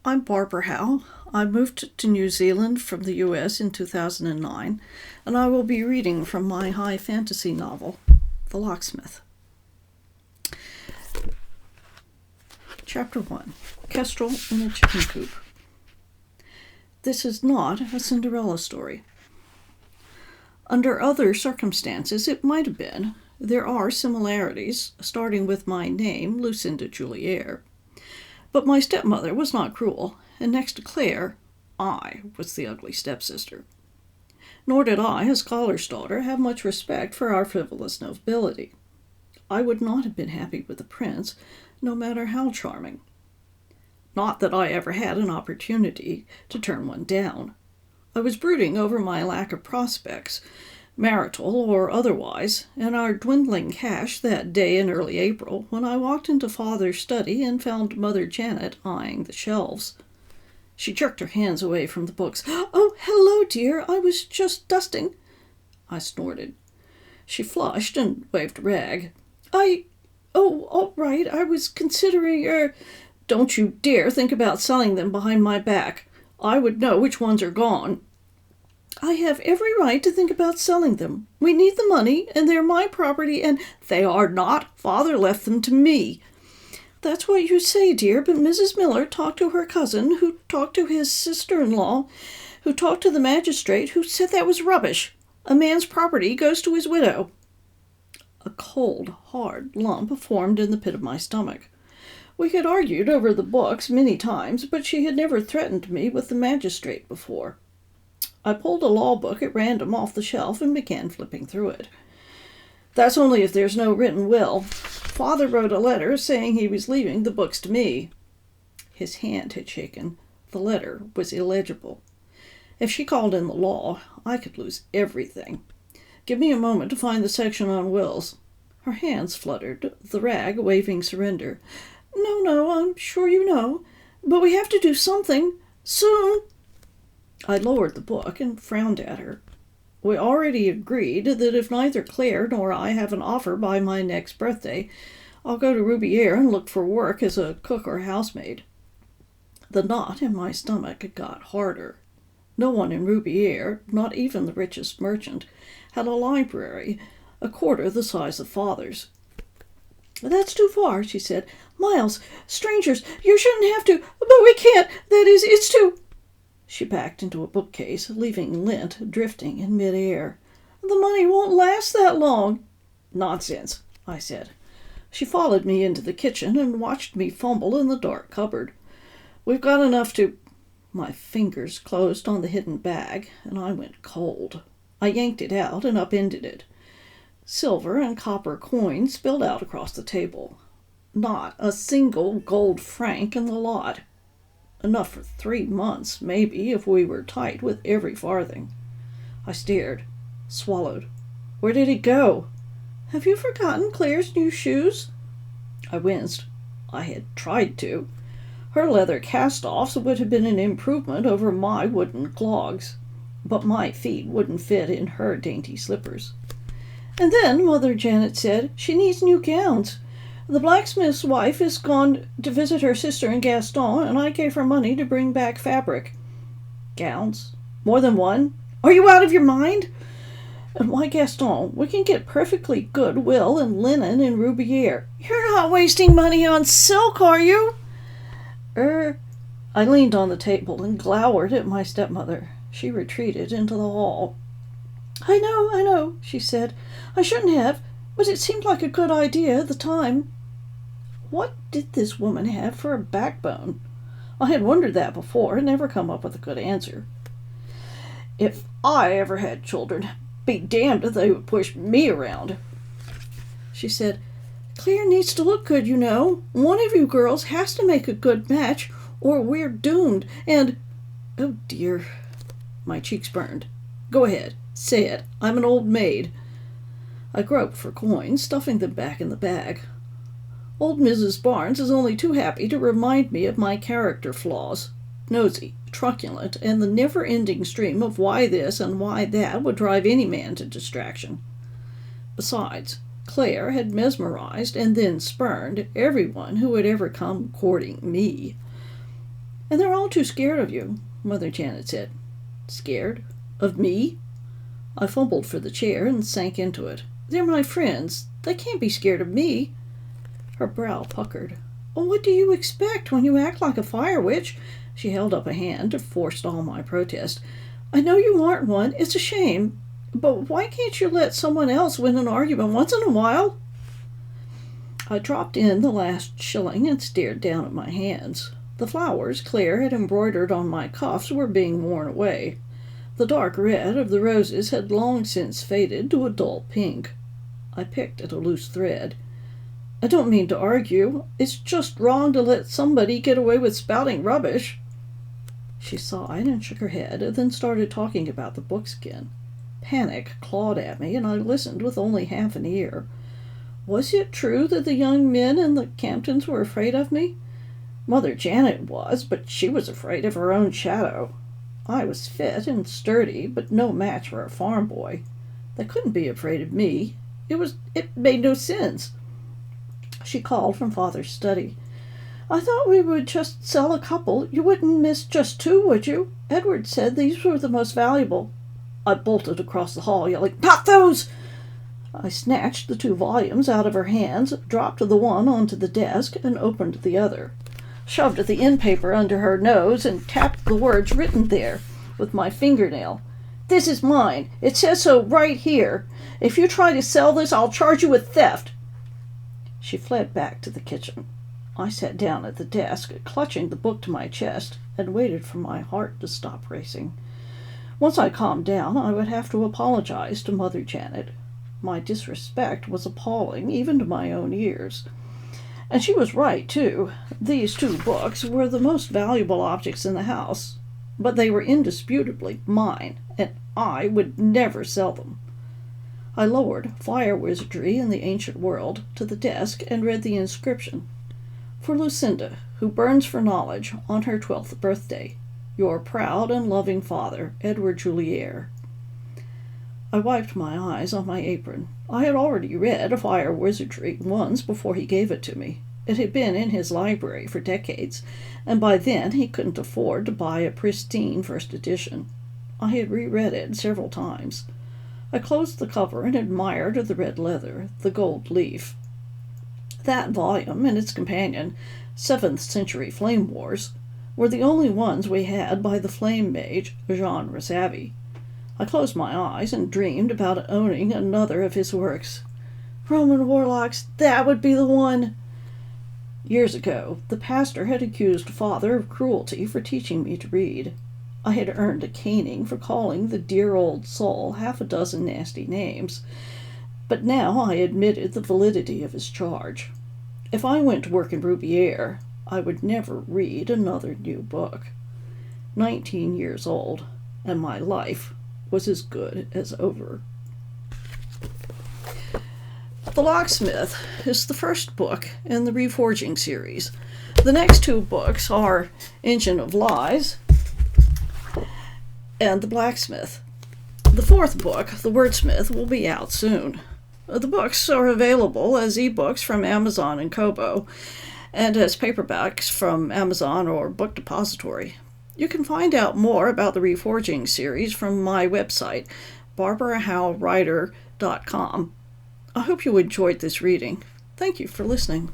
I'm Barbara Howe. I moved to New Zealand from the US in 2009, and I will be reading from my high fantasy novel, The Locksmith. Chapter 1. Kestrel in a Chicken Coop. This is not a Cinderella story. Under other circumstances, it might have been. There are similarities, starting with my name, Lucinda Juliere. But my stepmother was not cruel, and next to Claire, I was the ugly stepsister. Nor did I, a scholar's daughter, have much respect for our frivolous nobility. I would not have been happy with the prince, no matter how charming. Not that I ever had an opportunity to turn one down. I was brooding over my lack of prospects, marital or otherwise, and our dwindling cash that day in early April when I walked into Father's study and found Mother Janet eyeing the shelves. She jerked her hands away from the books. "Oh, hello, dear. I was just dusting." I snorted. She flushed and waved a rag. Oh, all right. I was considering, Don't you dare think about selling them behind my back. I would know which ones are gone." "I have every right to think about selling them. We need the money, and they're my property, and—" "They are not. Father left them to me." "That's what you say, dear, but Mrs. Miller talked to her cousin, who talked to his sister-in-law, who talked to the magistrate, who said that was rubbish. A man's property goes to his widow." A cold, hard lump formed in the pit of my stomach. We had argued over the books many times, but she had never threatened me with the magistrate before. I pulled a law book at random off the shelf and began flipping through it. "That's only if there's no written will. Father wrote a letter saying he was leaving the books to me." His hand had shaken. The letter was illegible. If she called in the law, I could lose everything. "Give me a moment to find the section on wills." Her hands fluttered, the rag waving surrender. No, I'm sure you know. But we have to do something. Soon." I lowered the book and frowned at her. "We already agreed that if neither Claire nor I have an offer by my next birthday, I'll go to Rubier and look for work as a cook or housemaid." The knot in my stomach got harder. No one in Rubier, not even the richest merchant, had a library, a quarter the size of Father's. "That's too far," she said. "Miles, strangers, you shouldn't have to, but we can't. That is, it's too—" She backed into a bookcase, leaving lint drifting in mid-air. "The money won't last that long." "Nonsense," I said. She followed me into the kitchen and watched me fumble in the dark cupboard. "We've got enough to—" My fingers closed on the hidden bag, and I went cold. I yanked it out and upended it. Silver and copper coins spilled out across the table. Not a single gold franc in the lot. Enough for 3 months, maybe, if we were tight with every farthing. I stared, swallowed. Where did it go? "Have you forgotten Claire's new shoes?" I winced. I had tried to. Her leather cast-offs would have been an improvement over my wooden clogs, but my feet wouldn't fit in her dainty slippers. "And then Mother Janet said she needs new gowns. The blacksmith's wife is gone to visit her sister in Gaston, and I gave her money to bring back fabric." "Gowns? More than one? Are you out of your mind?" "And why Gaston? We can get perfectly good wool and linen in Rubier." "You're not wasting money on silk, are you?" I leaned on the table and glowered at my stepmother. She retreated into the hall. I know, she said. "I shouldn't have, but it seemed like a good idea at the time." What did this woman have for a backbone? I had wondered that before and never come up with a good answer. "If I ever had children, be damned if they would push me around." She said, "Claire needs to look good, you know. One of you girls has to make a good match, or we're doomed, and—" Oh, dear. My cheeks burned. "Go ahead. Say it. I'm an old maid." I groped for coins, stuffing them back in the bag. Old Mrs. Barnes is only too happy to remind me of my character flaws. Nosy, truculent, and the never-ending stream of why this and why that would drive any man to distraction. Besides, Claire had mesmerized and then spurned everyone who had ever come courting me. And they're all too scared of you, Mother Janet said. Scared? Of me? I fumbled for the chair and sank into it. They're my friends. They can't be scared of me. Her brow puckered. Well, what do you expect when you act like a fire witch? She held up a hand to forestall my protest. I know you aren't one. It's a shame. But why can't you let someone else win an argument once in a while? I dropped in the last shilling and stared down at my hands. The flowers Claire had embroidered on my cuffs were being worn away. The dark red of the roses had long since faded to a dull pink. I picked at a loose thread. I don't mean to argue. It's just wrong to let somebody get away with spouting rubbish. She sighed and shook her head, and then started talking about the books again. Panic clawed at me, and I listened with only half an ear. Was it true that the young men in the Camptons were afraid of me? Mother Janet was, but she was afraid of her own shadow. I was fit and sturdy, but no match for a farm boy. They couldn't be afraid of me. It made no sense. She called from Father's study. I thought we would just sell a couple. You wouldn't miss just two, would you? Edward said these were the most valuable. I bolted across the hall, yelling, Not those! I snatched the 2 volumes out of her hands, dropped the one onto the desk, and opened the other. Shoved the end paper under her nose and tapped the words written there with my fingernail. This is mine. It says so right here. If you try to sell this, I'll charge you with theft. She fled back to the kitchen. I sat down at the desk, clutching the book to my chest, and waited for my heart to stop racing. Once I calmed down, I would have to apologize to Mother Janet. My disrespect was appalling, even to my own ears. And she was right, too. These 2 books were the most valuable objects in the house, but they were indisputably mine, and I would never sell them. I lowered Fire Wizardry in the Ancient World to the desk and read the inscription. For Lucinda, who burns for knowledge on her 12th birthday, your proud and loving father, Edward Julier. I wiped my eyes on my apron. I had already read Fire Wizardry once before he gave it to me. It had been in his library for decades, and by then he couldn't afford to buy a pristine first edition. I had reread it several times. I closed the cover and admired the red leather, the gold leaf. That volume and its companion, 7th Century Flame Wars, were the only ones we had by the flame mage Jean Rossavi. I closed my eyes and dreamed about owning another of his works. Roman warlocks, that would be the one! Years ago, the pastor had accused Father of cruelty for teaching me to read. I had earned a caning for calling the dear old soul 6 nasty names, but now I admitted the validity of his charge. If I went to work in Roubière, I would never read another new book. 19 years old, and my life was as good as over. The Locksmith is the first book in the Reforging series. The next 2 books are Engine of Lies and The Blacksmith. The 4th book, The Wordsmith, will be out soon. The books are available as ebooks from Amazon and Kobo, and as paperbacks from Amazon or Book Depository. You can find out more about the Reforging series from my website, barbarahowewriter.com. I hope you enjoyed this reading. Thank you for listening.